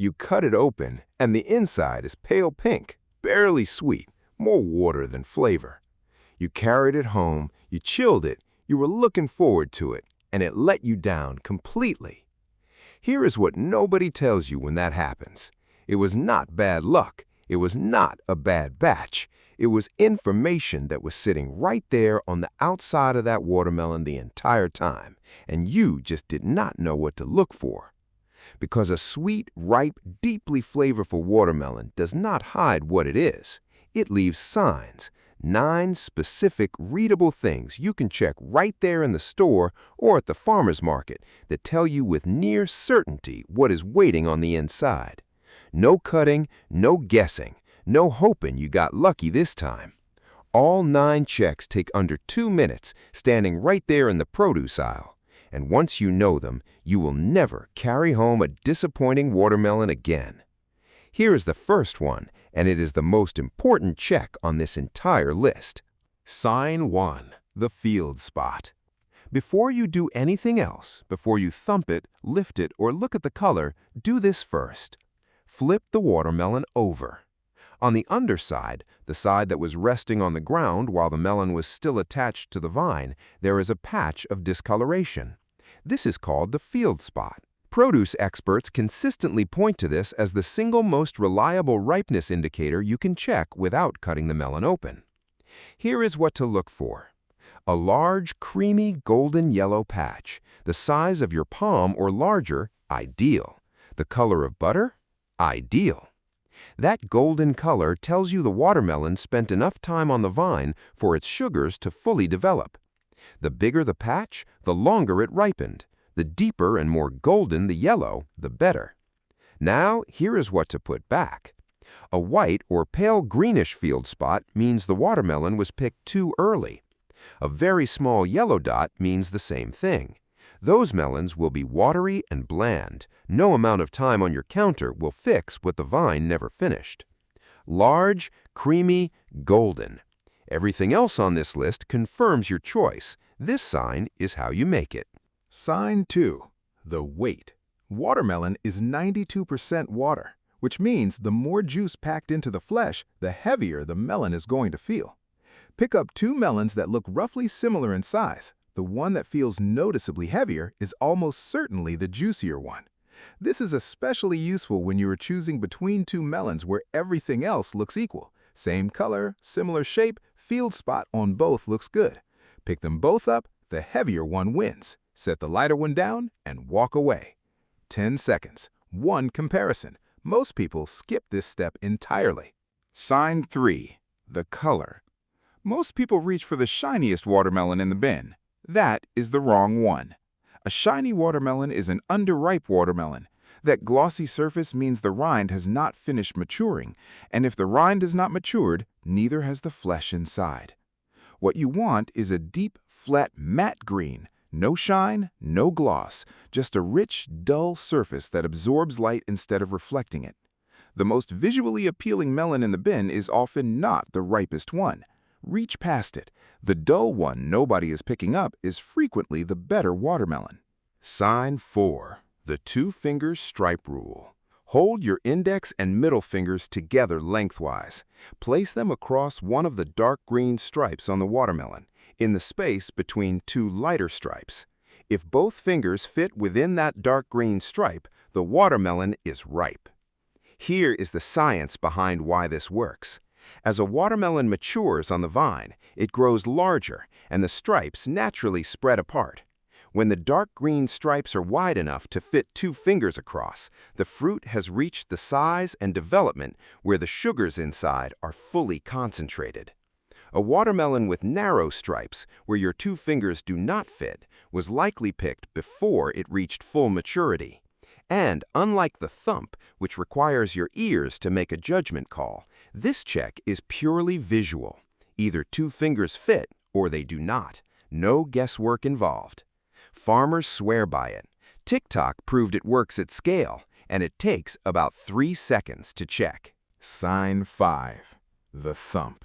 You cut it open, and the inside is pale pink, barely sweet, more water than flavor. You carried it home, you chilled it, you were looking forward to it, and it let you down completely. Here is what nobody tells you when that happens. It was not bad luck. It was not a bad batch. It was information that was sitting right there on the outside of that watermelon the entire time, and you just did not know what to look for. Because a sweet, ripe, deeply flavorful watermelon does not hide what it is. It leaves signs, 9 specific readable things you can check right there in the store or at the farmer's market that tell you with near certainty what is waiting on the inside. No cutting, no guessing, no hoping you got lucky this time. All 9 checks take under 2 minutes, standing right there in the produce aisle. And once you know them, you will never carry home a disappointing watermelon again. Here is the first one, and it is the most important check on this entire list. Sign 1. The field spot. Before you do anything else, before you thump it, lift it, or look at the color, do this first. Flip the watermelon over. On the underside, the side that was resting on the ground while the melon was still attached to the vine, there is a patch of discoloration. This is called the field spot. Produce experts consistently point to this as the single most reliable ripeness indicator you can check without cutting the melon open. Here is what to look for. A large, creamy, golden yellow patch, the size of your palm or larger, ideal. The color of butter? Ideal. That golden color tells you the watermelon spent enough time on the vine for its sugars to fully develop. The bigger the patch, the longer it ripened. The deeper and more golden the yellow, the better. Now, here is what to put back. A white or pale greenish field spot means the watermelon was picked too early. A very small yellow dot means the same thing. Those melons will be watery and bland. No amount of time on your counter will fix what the vine never finished. Large, creamy, golden. Everything else on this list confirms your choice. This sign is how you make it. Sign 2. The weight. Watermelon is 92% water, which means the more juice packed into the flesh, the heavier the melon is going to feel. Pick up 2 melons that look roughly similar in size. The one that feels noticeably heavier is almost certainly the juicier one. This is especially useful when you are choosing between 2 melons where everything else looks equal. Same color, similar shape, field spot on both looks good. Pick them both up, the heavier one wins. Set the lighter one down and walk away. 10 seconds. 1 comparison. Most people skip this step entirely. Sign 3. The color. Most people reach for the shiniest watermelon in the bin. That is the wrong one. A shiny watermelon is an underripe watermelon. That glossy surface means the rind has not finished maturing, and if the rind has not matured, neither has the flesh inside. What you want is a deep, flat, matte green. No shine, no gloss, just a rich, dull surface that absorbs light instead of reflecting it. The most visually appealing melon in the bin is often not the ripest one. Reach past it. The dull one nobody is picking up is frequently the better watermelon. Sign 4. The 2-finger stripe rule. Hold your index and middle fingers together lengthwise. Place them across one of the dark green stripes on the watermelon, in the space between 2 lighter stripes. If both fingers fit within that dark green stripe, the watermelon is ripe. Here is the science behind why this works. As a watermelon matures on the vine, it grows larger, and the stripes naturally spread apart. When the dark green stripes are wide enough to fit 2 fingers across, the fruit has reached the size and development where the sugars inside are fully concentrated. A watermelon with narrow stripes, where your 2 fingers do not fit, was likely picked before it reached full maturity. And unlike the thump, which requires your ears to make a judgment call, this check is purely visual. Either 2 fingers fit or they do not. No guesswork involved. Farmers swear by it. TikTok proved it works at scale, and it takes about 3 seconds to check. Sign 5. The thump.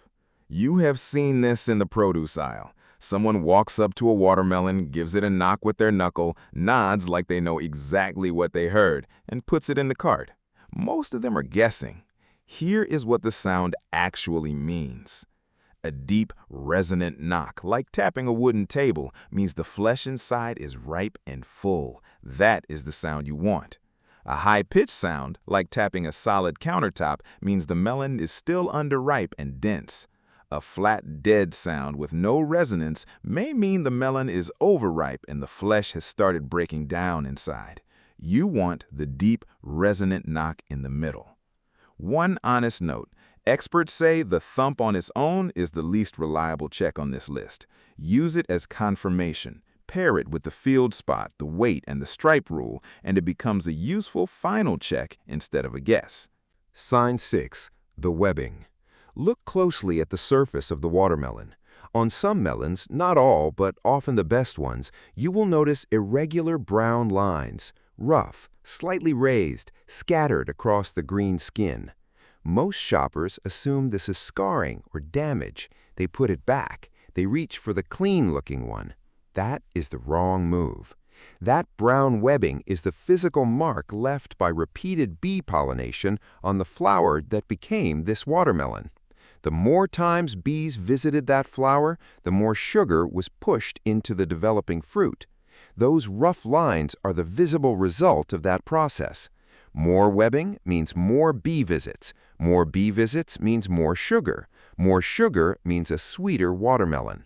You have seen this in the produce aisle. Someone walks up to a watermelon, gives it a knock with their knuckle, nods like they know exactly what they heard, and puts it in the cart. Most of them are guessing. Here is what the sound actually means. A deep, resonant knock, like tapping a wooden table, means the flesh inside is ripe and full. That is the sound you want. A high-pitched sound, like tapping a solid countertop, means the melon is still underripe and dense. A flat, dead sound with no resonance may mean the melon is overripe and the flesh has started breaking down inside. You want the deep, resonant knock in the middle. One honest note. Experts say the thump on its own is the least reliable check on this list. Use it as confirmation. Pair it with the field spot, the weight, and the stripe rule, and it becomes a useful final check instead of a guess. Sign 6. The webbing. Look closely at the surface of the watermelon. On some melons, not all, but often the best ones, you will notice irregular brown lines, rough, slightly raised, scattered across the green skin. Most shoppers assume this is scarring or damage. They put it back. They reach for the clean-looking one. That is the wrong move. That brown webbing is the physical mark left by repeated bee pollination on the flower that became this watermelon. The more times bees visited that flower, the more sugar was pushed into the developing fruit. Those rough lines are the visible result of that process. More webbing means more bee visits. More bee visits means more sugar. More sugar means a sweeter watermelon.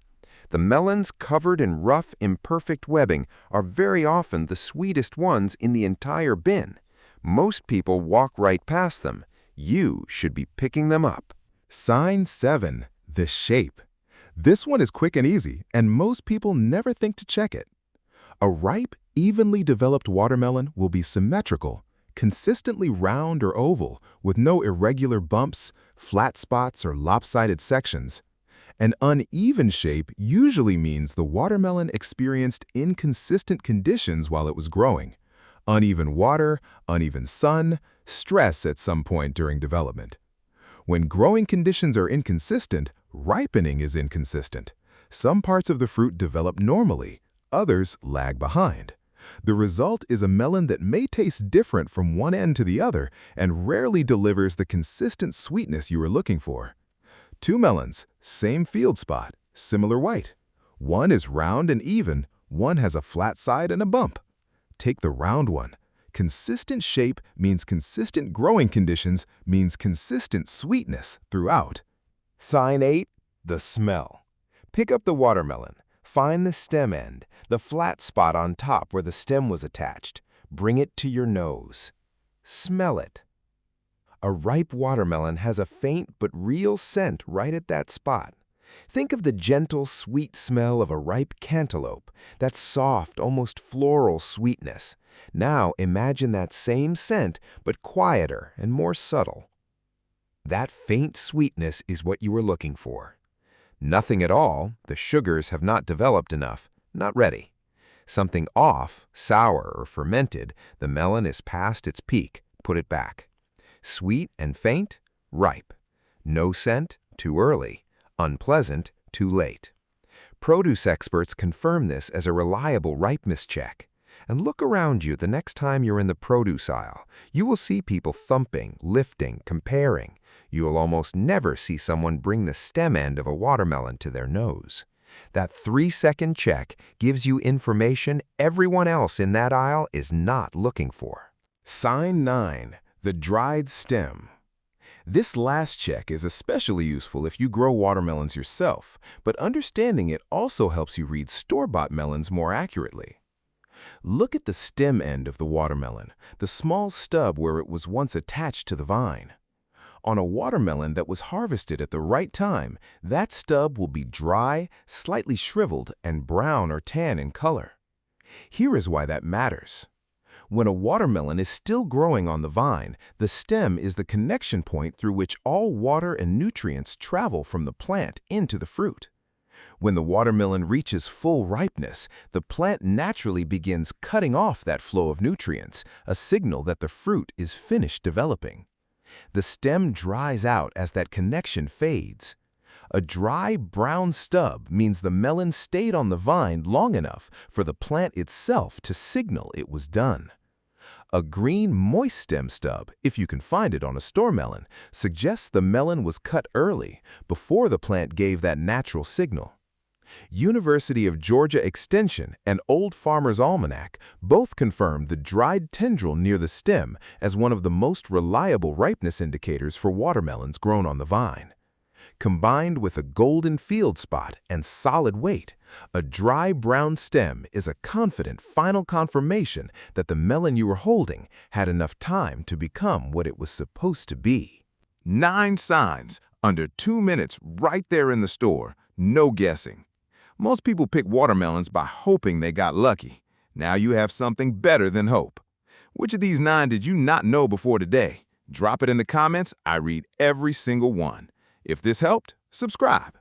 The melons covered in rough, imperfect webbing are very often the sweetest ones in the entire bin. Most people walk right past them. You should be picking them up. Sign 7. The shape. This one is quick and easy, and most people never think to check it. A ripe, evenly developed watermelon will be symmetrical, consistently round or oval, with no irregular bumps, flat spots, or lopsided sections. An uneven shape usually means the watermelon experienced inconsistent conditions while it was growing. Uneven water, uneven sun, stress at some point during development. When growing conditions are inconsistent, ripening is inconsistent. Some parts of the fruit develop normally, others lag behind. The result is a melon that may taste different from one end to the other and rarely delivers the consistent sweetness you are looking for. Two melons, same field spot, similar white. One is round and even, one has a flat side and a bump. Take the round one. Consistent shape means consistent growing conditions means consistent sweetness throughout. Sign 8. The smell. Pick up the watermelon. Find the stem end, the flat spot on top where the stem was attached. Bring it to your nose. Smell it. A ripe watermelon has a faint but real scent right at that spot. Think of the gentle, sweet smell of a ripe cantaloupe, that soft, almost floral sweetness. Now imagine that same scent, but quieter and more subtle. That faint sweetness is what you were looking for. Nothing at all, the sugars have not developed enough, not ready. Something off, sour or fermented, the melon is past its peak, put it back. Sweet and faint, ripe. No scent, too early. Unpleasant, too late. Produce experts confirm this as a reliable ripeness check. And look around you the next time you're in the produce aisle. You will see people thumping, lifting, comparing. You will almost never see someone bring the stem end of a watermelon to their nose. That 3-second check gives you information everyone else in that aisle is not looking for. Sign 9. The dried stem. This last check is especially useful if you grow watermelons yourself, but understanding it also helps you read store-bought melons more accurately. Look at the stem end of the watermelon, the small stub where it was once attached to the vine. On a watermelon that was harvested at the right time, that stub will be dry, slightly shriveled, and brown or tan in color. Here is why that matters. When a watermelon is still growing on the vine, the stem is the connection point through which all water and nutrients travel from the plant into the fruit. When the watermelon reaches full ripeness, the plant naturally begins cutting off that flow of nutrients, a signal that the fruit is finished developing. The stem dries out as that connection fades. A dry, brown stub means the melon stayed on the vine long enough for the plant itself to signal it was done. A green, moist stem stub, if you can find it on a store melon, suggests the melon was cut early, before the plant gave that natural signal. University of Georgia Extension and Old Farmer's Almanac both confirm the dried tendril near the stem as one of the most reliable ripeness indicators for watermelons grown on the vine. Combined with a golden field spot and solid weight, a dry brown stem is a confident final confirmation that the melon you were holding had enough time to become what it was supposed to be. 9 signs, under 2 minutes right there in the store, no guessing. Most people pick watermelons by hoping they got lucky. Now you have something better than hope. Which of these 9 did you not know before today? Drop it in the comments. I read every single one. If this helped, subscribe.